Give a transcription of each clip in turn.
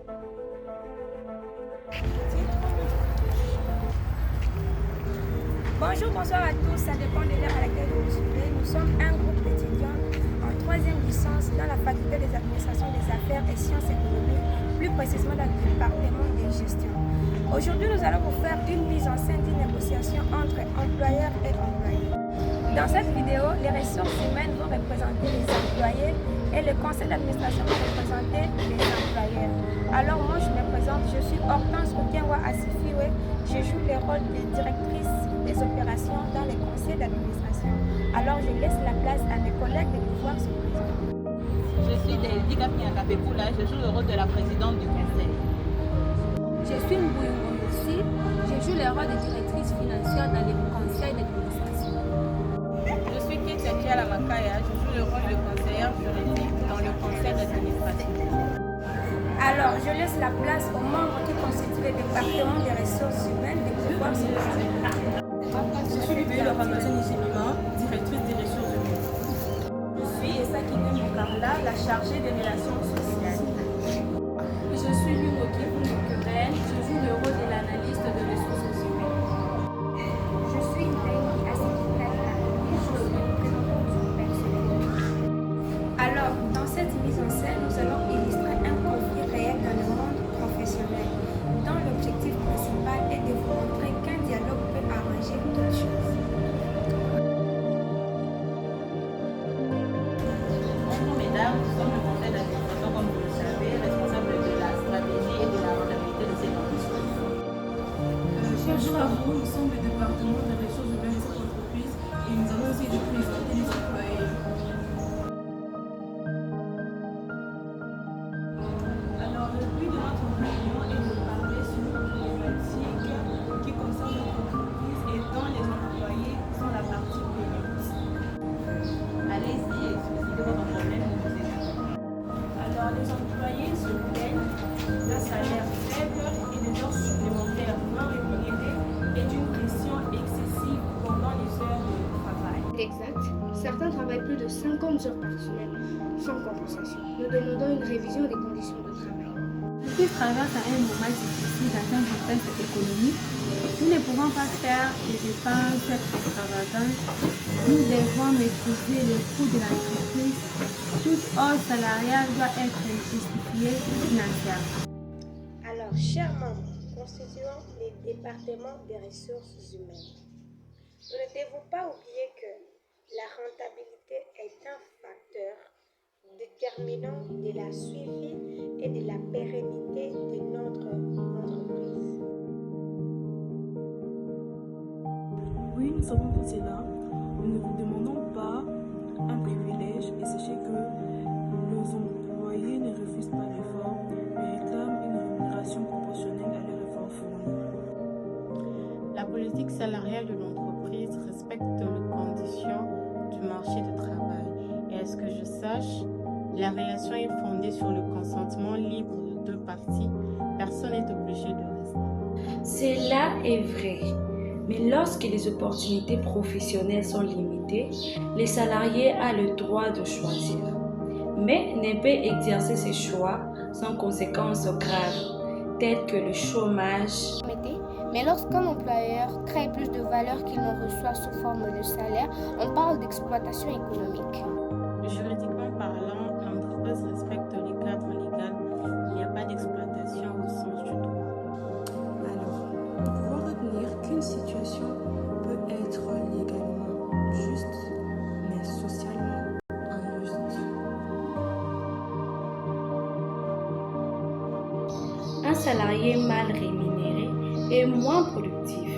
Bonjour, bonsoir à tous, ça dépend de l'heure à laquelle vous nous suivez. Nous sommes un groupe d'étudiants en 3e licence dans la faculté des administrations des affaires et sciences économiques, plus précisément dans le département de gestion. Aujourd'hui, nous allons vous faire une mise en scène d'une négociation entre employeurs et employés. Dans cette vidéo, les ressources humaines vont représenter les employés et le conseil d'administration va représenter les employeurs. Alors moi, je me présente, je suis Hortense Okienwa Asifiwe, je joue le rôle de directrice des opérations dans le conseil d'administration. Alors je laisse la place à mes collègues de pouvoir se présenter. Je suis Delika Piakapepula, je joue le rôle de la présidente du conseil. Je suis Mbouyoumou aussi, je joue le rôle de directrice financière dans le conseil d'administration. Je suis Ketia Makaya, je joue le rôle de conseillère juridique dans le conseil d'administration. Alors, je laisse la place aux membres qui constituent le département des ressources humaines de pouvoir se présenter. Je suis Libéla Ramazani Jimima, directrice des ressources humaines. Je suis Esakine Moukarla, la chargée des relations sociales. Je suis Lumoki Boulikourel, je joue le rôle de l'analyste de ressources humaines. Je suis Naïmi Asikikala, je suis représentante du personnel. Alors, dans cette mise en scène, nous allons illustrer un conflit réel dans le monde professionnel, dont l'objectif principal est de vous montrer qu'un dialogue peut arranger toutes choses. Bonjour mesdames, nous sommes le conseil d'administration, comme vous le savez, responsable de la stratégie et de la rentabilité de ces entreprises. Bonjour à vous, nous sommes le département des ressources humaines de cette entreprise et nous allons essayer de présenter les employés. Alors, le but de notre réunion est de parler sur une problématique qui concerne notre entreprise et dont les employés sont la partie payante. Allez-y, expliquez votre problème, nous vous aidons. Alors, les employés se plaignent d'un salaire faible et des heures supplémentaires non rémunérées et d'une pression excessive pendant les heures de travail. Exact. Certains travaillent plus de 50 heures par semaine sans compensation. Nous demandons une révision des conditions de travail. L'entreprise traverse un moment difficile dans un contexte économique. Nous ne pouvons pas faire des dépenses extravagantes. Nous devons maîtriser le coût de l'entreprise. Toute hausse salariale doit être justifiée financièrement. Alors, chers membres, constituant les départements des ressources humaines, nous ne devons pas oublier que la rentabilité est un facteur déterminant de la suivi et de la pérennité de notre entreprise. Oui, nous savons tout cela. Nous ne vous demandons pas un privilège et sachez que nos employés ne refusent pas l'effort, mais réclament une rémunération proportionnelle à leur effort fourni. La politique salariale de l'entreprise respecte les conditions du marché du travail. Et à ce que je sache, la relation est fondée sur le consentement libre de deux parties. Personne n'est obligé de rester. Cela est vrai. Mais lorsque les opportunités professionnelles sont limitées, les salariés ont le droit de choisir. Mais ne peut exercer ces choix sans conséquences graves, telles que le chômage. Mais lorsqu'un employeur crée plus de valeur qu'il n'en reçoit sous forme de salaire, on parle d'exploitation économique. Juridiquement parlant, l'entreprise respecte les cadres légaux. Il n'y a pas d'exploitation au sens du droit. Alors, nous pouvons retenir qu'une situation peut être légalement juste, mais socialement injuste. Un salarié mal rémunéré est moins productif.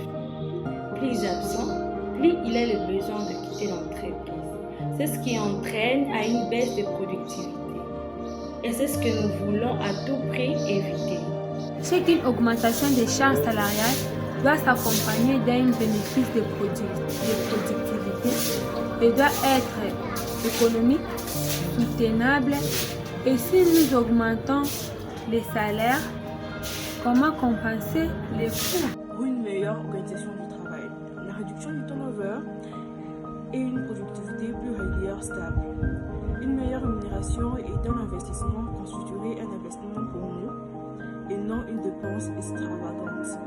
Plus absent, plus il a le besoin de quitter l'entreprise. C'est ce qui entraîne à une baisse de productivité. Et c'est ce que nous voulons à tout prix éviter. C'est qu'une augmentation des charges salariales doit s'accompagner d'un bénéfice de productivité et doit être économique, soutenable. Et si nous augmentons les salaires, comment compenser les coûts? Pour une meilleure organisation du travail, la réduction du turnover et une productivité plus régulière stable. Une meilleure rémunération est un investissement constituerait un investissement pour nous dépenses extravagantes.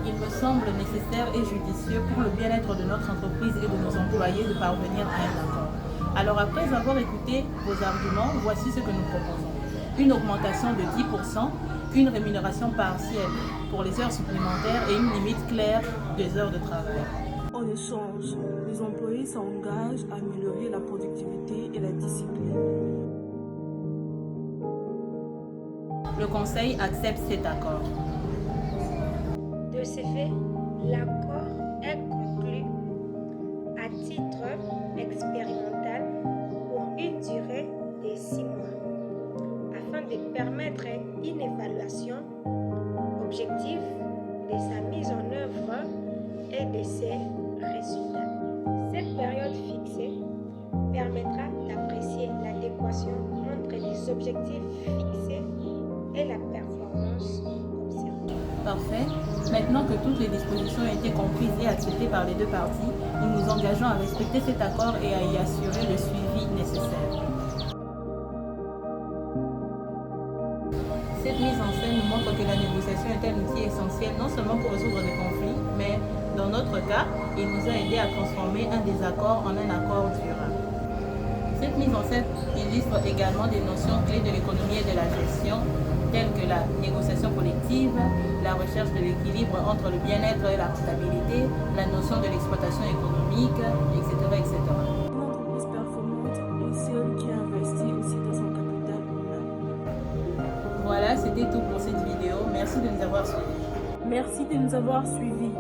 Il me semble nécessaire et judicieux pour le bien-être de notre entreprise et de nos employés de parvenir à un accord. Alors après avoir écouté vos arguments, voici ce que nous proposons. Une augmentation de 10%, une rémunération partielle pour les heures supplémentaires et une limite claire des heures de travail. En échange, les employés s'engagent à améliorer la productivité et la discipline. Le Conseil accepte cet accord. De ce fait, l'accord est conclu à titre expérimental pour une durée de 6 mois afin de permettre une évaluation objective de sa mise en œuvre et de ses résultats. Cette période fixée permettra d'apprécier l'adéquation entre les objectifs fixés et la performance observée. Parfait. Maintenant que toutes les dispositions ont été comprises et acceptées par les deux parties, nous nous engageons à respecter cet accord et à y assurer le suivi nécessaire. Cette mise en scène nous montre que la négociation est un outil essentiel non seulement pour résoudre des conflits, mais dans notre cas, il nous a aidé à transformer un désaccord en un accord durable. Cette mise en scène illustre également des notions clés de l'économie et de la gestion, telles que la négociation collective, la recherche de l'équilibre entre le bien-être et la rentabilité, la notion de l'exploitation économique, etc. etc. Une entreprise performante est celle qui investit aussi dans son capital humain. Voilà, c'était tout pour cette vidéo. Merci de nous avoir suivis. Merci de nous avoir suivis.